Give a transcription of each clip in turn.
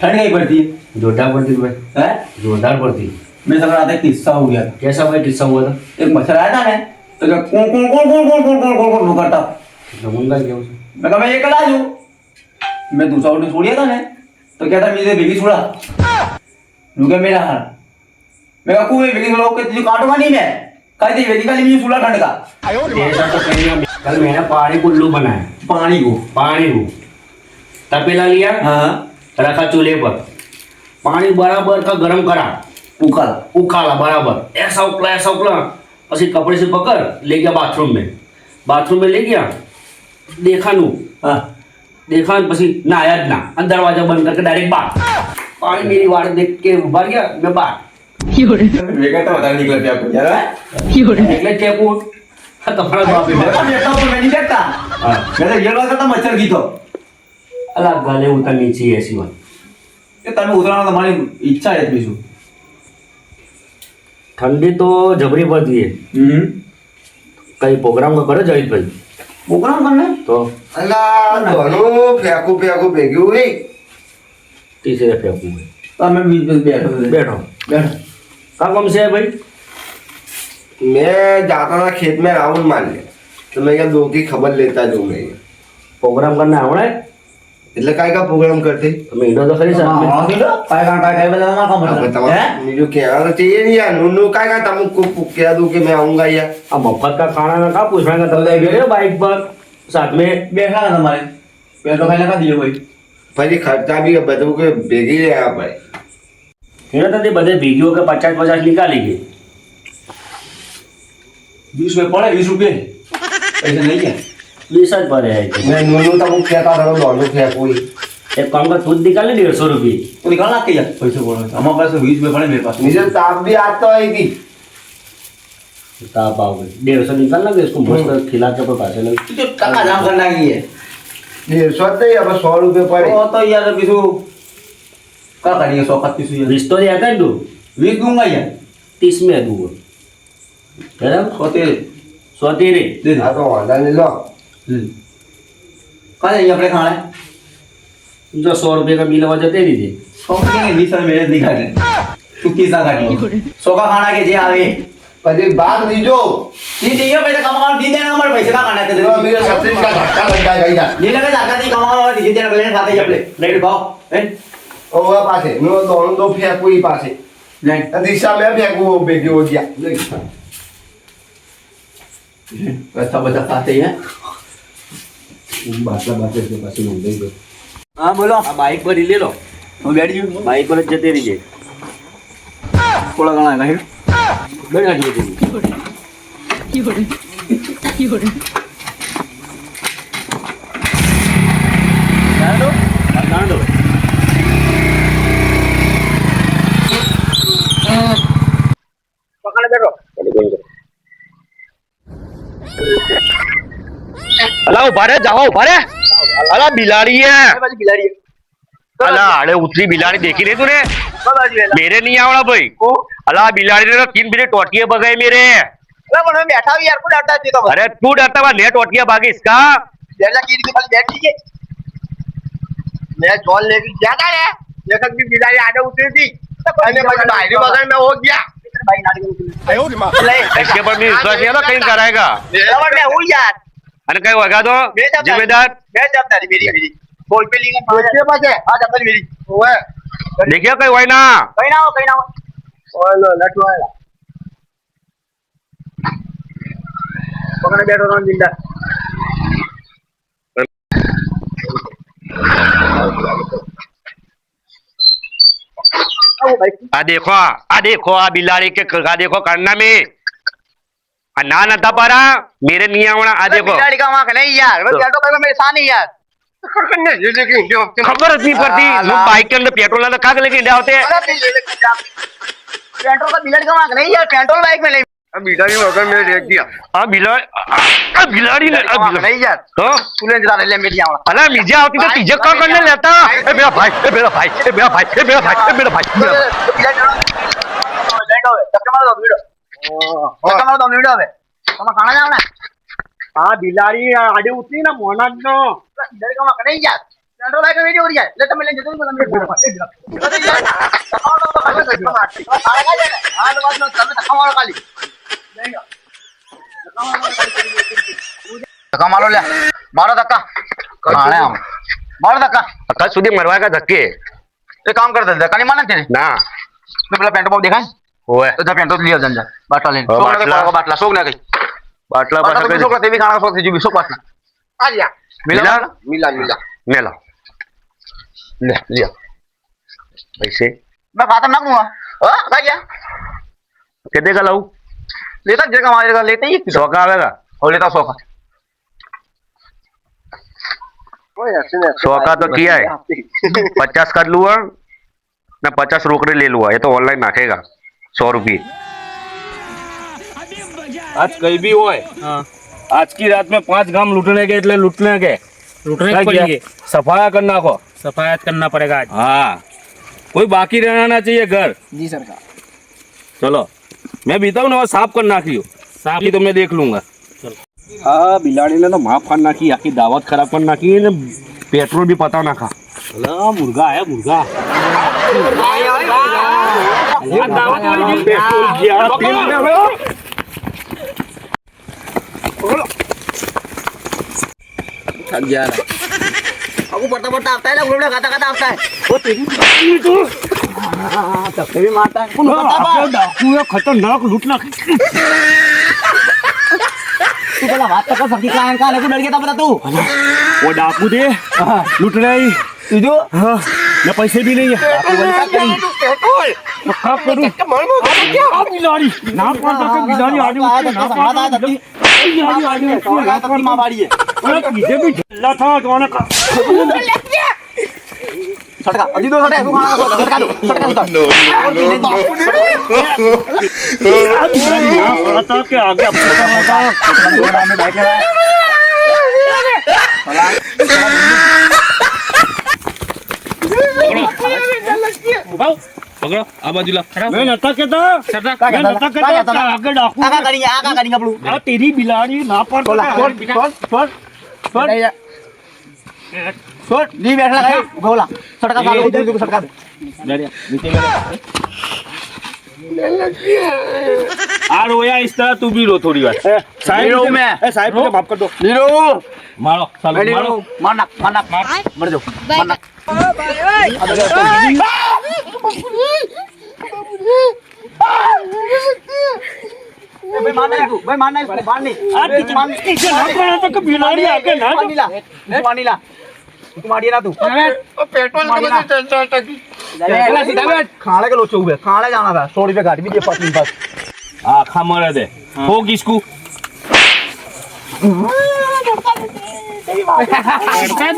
ठंड नहीं पड़ती है। जोरदार पड़ती थी भाई, है जोरदार पड़ती। मैं समझ रहा था किस्सा हो गया था। कैसा भाई किस्सा हुआ था? एक मच्छर आया था ना, तो क्या कौन कौन कौन कौन कौन कौन कौन कौन कौन करता। नमूंगा क्या उसे? मैं कहा मैं ये कला लूं। मैं दूसरा उठे छोड़ दिया था ना, तो क्या था मुझे बेगी छोड़ा रुके मेरा हाल। मैं कहा कुएं बेगी छोड़ा के तुझे काटूंगा नहीं मैं। कहा थी बेगी का लिए मुझे छोड़ा ठंड का। ऐसा तो कहीं कल मैंने पहाड़ी कुल्लू बनाया, पानी को पानी को तपेला लिया, हाँ रखा चूल्हे पर, पानी बराबर का गरम करा, उकाल उखाड़ा बराबर, ऐसा उकला પછી कपड़े से पकड़ ले गया बाथरूम में ले गया, देखा नू हाँ देखा પછી નાયા જ ના, અને દરવાजा બંધ करके डायरेक्ट बाहर, पानी मेरी वाट देख के उभर गया, मैं बाहर बेगा तो बता निकल गया आपको यार है એટલે ટેપુ તમારા બાપ मैं तो बैठा हूं, मैं नहीं बैठता। हाँ मैं तो ये बात करता मच्छर की तो અલા ગલે ઉતર નીચે એસી વાત ये तब उतरना तुम्हारी इच्छा है इतनी सु ठंडी तो जबरी पड़ती है। कई प्रोग्राम का करे जयित भाई प्रोग्राम करना है तो અલા ધોનું ફેંકું ભેગ્યું હોય तीसरे फेंकू तो मैं बीच में बैठो बैठो बैठो का कम से है भाई? मैं जाता था खेत में राउंड मार ले तो मैं क्या दो की खबर लेता जाऊँ मैं प्रोग्राम करना आवड़े એટલે काय का प्रोग्राम करते महीनों तो खरी साथ में हाँ किलो काय बता हमारा काम है हैं मुझे कहना तो चाहिए नहीं यार नूनू काय का तुमको कह दूं कि मैं आऊंगा यार अब मफत का खाना ना का पूछना का तब ले गए बाइक पर साथ में बैठा ना तुम्हारे पेट्रोल खाने का दियो भाई પછી ખર્ચા બી બધું કે ભેગી રહ્યા પડે ये तो बदे वीडियो के 50 निकालेंगे 20 रुपए पड़े 20 रुपए पैसे नहीं है 20 જ ભરે है मैं नूनू तो मुझे कहता था दोनों थे कोई एक काम का खुद निकाले 150 रुपये तो निकालना के यार पैसे पड़े हमारे पास 20 रुपए पड़े मेरे पास मुझे ताप भी आता आई थी ताप आओगे 150 निकालना कि इसको मस्त खिला के पैसे लगे तो टका जाम करना की है 150 नहीं अब 100 रुपये पड़े ओ तो यार किसु का करिए 125 यार 20 तो आता है दो 20 दूंगा यार 30 में दूंगा बराबर होते 100 तेरे दे दे આ તો વાંધા નહીં લો कहाँ जाएंगे अपने खाना है जो 100 रुपये का बिल आवा जाते दीजिए 100 के 20 मेरे दिखा दे तू किसा काटी 100 का खाना के जे आवे પછી બાદ દીજો दी दियो पैसे कमाओ दी देना हमारे पैसे का खाना है मेरे 36 का धक्का लग जाएगा ये लगा जाता नहीं कमाओ दी देना लेने खाते ही अपने लेट पाओ हैं ओ पासे नो दोनों दो फेंकू ही पासे नहीं दिशा में फेंकू बेगी हो गया पैसा बचा खाते हैं बात के पास मिल गई हाँ बोलो आ बाइक पर ही ले लो मैं बैठ गई बाइक पर जते रहिए थोड़ा गाना है बैठा दीजिए जान दो पकड़ बैठो अला उभा रे जाओ उभा रे अला बिलाड़ी है बाजी बिलाड़ी है अला अरे उतरी बिलाड़ी देखी नहीं तूने बाजी वेला मेरे नहीं आवड़ा भाई को अला बिलाड़ी ने तो 3 बिले टोटिए बगाए मेरे अरे मैं बैठा हूं यार को डरता है तो अरे तू डरता हुआ ले टोटिया भागे इसका जैसा की के पास बैठ लीजिए मैं जॉल लेके जाता है देखा कि बिलाड़ी आगे उतरी थी मैंने बाजी बाहरी बगल में हो गया भाई नाटक उतरी आयो रे मां इसके पर भी विश्वास नहीं है तो कहीं कराएगा बराबर मैं हूं यार अरे कहीं होगा तो जिम्मेदार मैं जवाबदारी मेरी बोल पे लिंगा के पास है आ जवाबदारी मेरी ओए देखिए कहीं वही ना कहीं ना हो ओए लो लटवा पकड़ बैठो ना जिंदा आ देखो आ बिलाड़ी के आ देखो करना में ना नता पारा मेरे नहीं आवड़ा आ देखो बिलाड़ी का आंख नहीं यार मैं बैठो भाई मेरे साथ नहीं यार खबर नहीं पड़ती बाइक के अंदर पेट्रोल ना का लेके इंडिया होते हैं पेट्रोल का बिलाड़ी का आंख नहीं यार पेट्रोल बाइक में नहीं बिलाड़ी मगर मैं देख दिया बिलाड़ी ने नहीं यार तो तूने जरा ले मेरी आवड़ा अला मिर्जा होती तो तुझे क्या करने लेता ए मेरा भाई ए मेरा भाई ए मेरा भाई ए मेरा भाई ए मेरा भाई खाना जाओ ना आ बिलाड़ी आडे उतरी ना मोना नो बिलाड़ी का आंख नहीं यार पेट्रोल लाइक वीडियो हो रही है ले तो मैं ले जतो बोला मेरे हां तो बात मत તમે ધક્કા ખાલી ધક્કા મારો લે મારો ધક્કા કાણે આમ મારો ધક્કા कल સુધી मरवा का धक्के એ કામ કરતા ધક્કા નહીં માને તેને ना તો પેલા પેન્ટ બાવ દેખાય ओए તો પેન્ટ તો લીયો જંજા બાટલા લઈને હા, બાટલા. બાટલા શોક ના કઈ बाटला બાટલા તો बाटला શોક તેવી ખાણા શોક થી જો શોક બાટલા આ જા मिला મિલા મિલા मेला ले लिया पैसे मैं खाता ना दूंगा हां भाई क्या कितने का लाऊं लेता जगह मारेगा लेते ही 100 का आवेगा और लेता 100 का ઓય હસીને 100 का तो किया है 50 कर लूंगा मैं 50 रोकड़े ले लूंगा ये तो ऑनलाइन नाखेगा 100 रुपये आज कहीं भी हो आज की रात में 5 गांव लूटने के એટલે लूटने के लूटने पड़ेंगे, सफाया करना को सफायत करना पड़ेगा आज। हाँ कोई बाकी रहना ना चाहिए घर जी सरकार। चलो मैं बीता हूँ ना साफ कर नाखी साफ ही तो मैं देख लूंगा हाँ बिलाड़ी ने तो माफ कर नाखी आखी दावत खराब कर नाखी ने पेट्रोल भी पता ना खा मुर्गा है मुर्गा दावत वाली पेट्रोल किया थक गया ना अब पड़ता पड़ता आता है ना गुड़गुड़ा खाता खाता आता है वो तेरी तो सबसे भी मारता है कौन डाकू है खतरनाक लूटना तू बोला बात तो कर सबकी कान का लेको डर गया था पता तू वो डाकू दे लूट रहा है तुझो हाँ मैं पैसे भी नहीं है बिलाड़ी ना बिलाड़ी आगे माँ बाड़ी है था सटका अभी दो सटका तू खाना सटका दो सटका पता के आगे पकड़ो आ बाजूला मैं नता कहता मैं नता कहता आगे डाकू आगा करेंगे अपनू आ तेरी बिलाड़ी ना पर छोड़ नहीं बैठना है बोला सटका सालो दे सटका दे आ रोया इस तरह तू भी रो थोड़ी बार साहिब मैं साहिब को माफ कर दो नीरो मारो सालो मारो मारना मर जाओ मारना भाई मारना है तू भाई मारना है इसको मारनी इसे ना करना तो कि बिलाड़ी आगे ना मानीला तू मारिए ना तू पेट्रोल सीधा बैठ खाने के लोचो हुए खाने जाना था 100 रुपए गाड़ी भी दिए 5 मिनट आ खा मरे दे हो किसको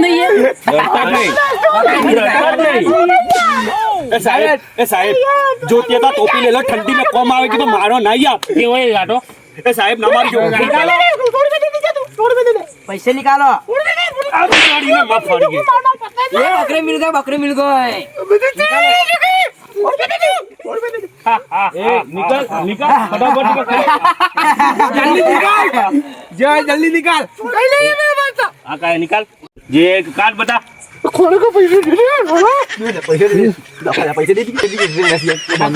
नहीं है साहेब जो तेरा टोपी ले लो ठंडी में कम आवेगी तो मारो नहीं आप ये वही गाटो ए साहेब ना मारियो पैसे निकालो अब गाड़ी में माफ फाड़ गई ये बकरे मिल गए निकल निकल फटाफट जल्दी निकाल आ का निकाल ये काट बता पैसे दे दीजिए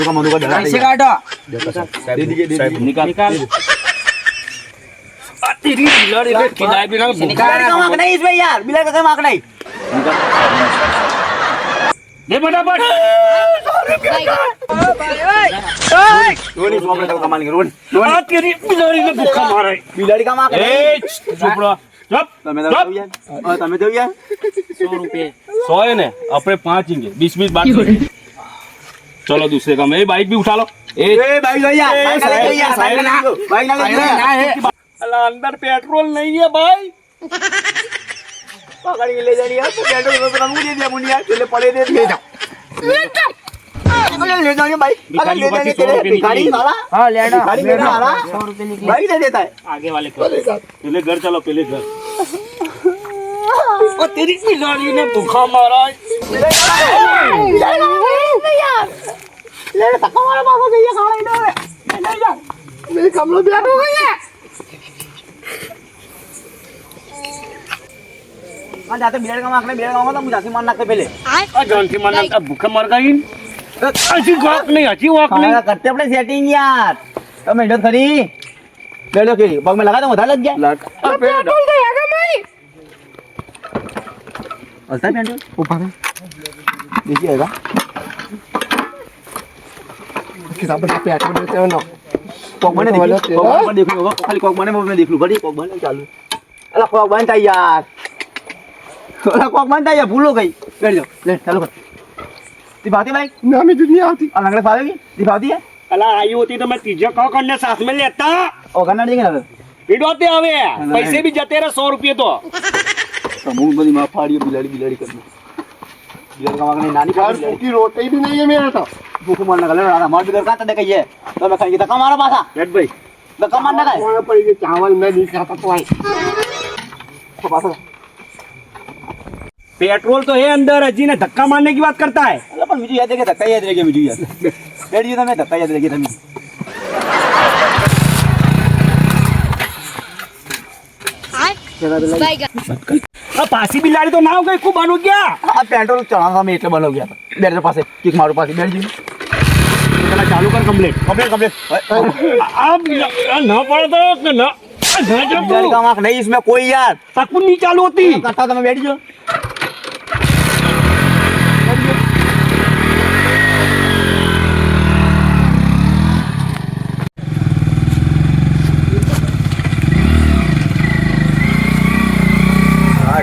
मनु का डरा पैसे काटो दे दीजिए निकाल निकाल तेरी बिलाड़ी में खिलाए बिना निकाल का मांग नहीं इसमें यार बिला का मांग नहीं दे फटाफट रोनी 100 रुपए कमा लेंगे रोनी आ तेरी बिलाड़ी ने भूखा मारा है बिलाड़ी का मांग ए चुप रहो चुप તમે દો યાર તમે દો યાર 100 रुपए 100 है ने अपने 5 इंगे 20 बात चलो दूसरे का मैं बाइक भी उठा लो ए भाई लो यार भाई ना अल्लाह अंदर पेट्रोल नहीं है भाई गाड़ी ले जानी है तो पेट्रोल में तो मुझे दिया मुनिया चले पड़े दे ले जाओ ले जाओ भाई अगर ले जाएंगे तेरे गाड़ी वाला हाँ लेना गाड़ी मेरा वाला 100 रुपए निकले भाई दे देता है आगे वाले को पहले घर चलो पहले घर और तेरी बिलाड़ी ने भूखा मारा है यार ले धक्का मारा पापा से ये खाना इधर ले जा मेरे कमलों ब्लड हो गई है આ જાતે બેડ ગામ તો હું જાતે માર નાખે પેલે આ જાનથી મને આ ભૂખે મર ગઈ હજી વાક નહીં કરતે આપણે સેટિંગ યાર તમે હિંડો ખરી બેડો કે પગ મે લગા દો વધારે લગ ગયા અલતા પેન્ડો ઉપર देखिए आएगा किताब पे पेट्रोल देते हो ना कोक बने देखो होगा खाली कोक बने मैं देख लूं बड़ी कोक बने चालू अला कोक बनता यार अला कोक बनता यार भूल हो गई बैठ जाओ ले चालू कर दिखाती भाई ना मैं दुनिया आती अलग अलग फाड़ेगी दिखाती है અલા આઈ હોતી તો મેં ત્રીજો કો કરને સાથ में लेता ओ करना देंगे ना પીડોતે હવે પૈસે भी જતે રહે 100 રૂપિયા તો समूह बड़ी मां फाड़ी बिलाड़ी करनी बिलाड़ी का मांगने नानी यार की रोटी भी नहीं है मेरा तो भूख मन लगा ले हमारे बिगर का तने कहिए तो मैं खाएंगे धक्का मारो पासा બેટ ભાઈ धक्का मारना का वहाँ पर ये चावल मैं नहीं खाता तो आई तो पासा पेट्रोल तो है अंदर हजी ने धक्का मारने की बात करता है अल्लाह पर मुझे याद है कि धक्का याद रहेगा मुझे यार बैठ जी मैं धक्का याद रहेगी तमी આ પાછી બિલાડી તો ના ગઈ ખૂબ બનો ગયા આ પેટ્રોલ ચढ़ाना मैं એટલે બનો ગયા બેઠ પાસે કિક મારો પાસે બેઠ जी પેલા ચાલુ કર કમ્પ્લીટ આ ના પડે તો કે ના ના જો बिलाड़ी का आंख नहीं इसमें कोई यार તકુન નહીં ચાલુ હોતી करता तो मैं बैठ जो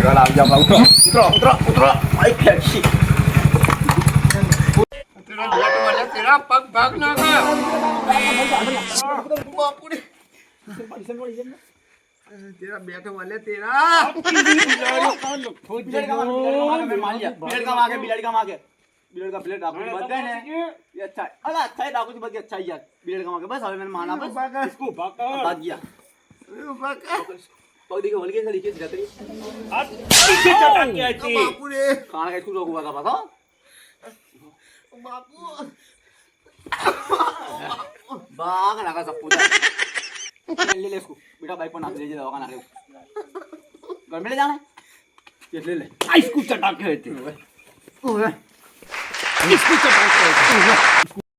घर आ जाओ उतरो भाई टैक्सी तेरा पग भाग ना गया तेरा बैठो वाले तेरा बिलाड़ी का मांगे बिलाड़ी का प्लेट डाकू बच गए ने ये अच्छा है अरे अच्छा है डाकू बच गया अच्छा है यार बिलाड़ी का मांगे बस अब मैंने माना बस इसको भाग गया पग देखो हल्के से नीचे जाते આ પીछે ચટા કે હતી खाना का इसको लोग हुआ था बता बाग लगा सब पूजा ले ले इसको बेटा बाइक पर नाच ले जाओ खाना घर में ले जाना है ये ले ले આ इसको ચટા કે હતી ओए इसको चटा के હતી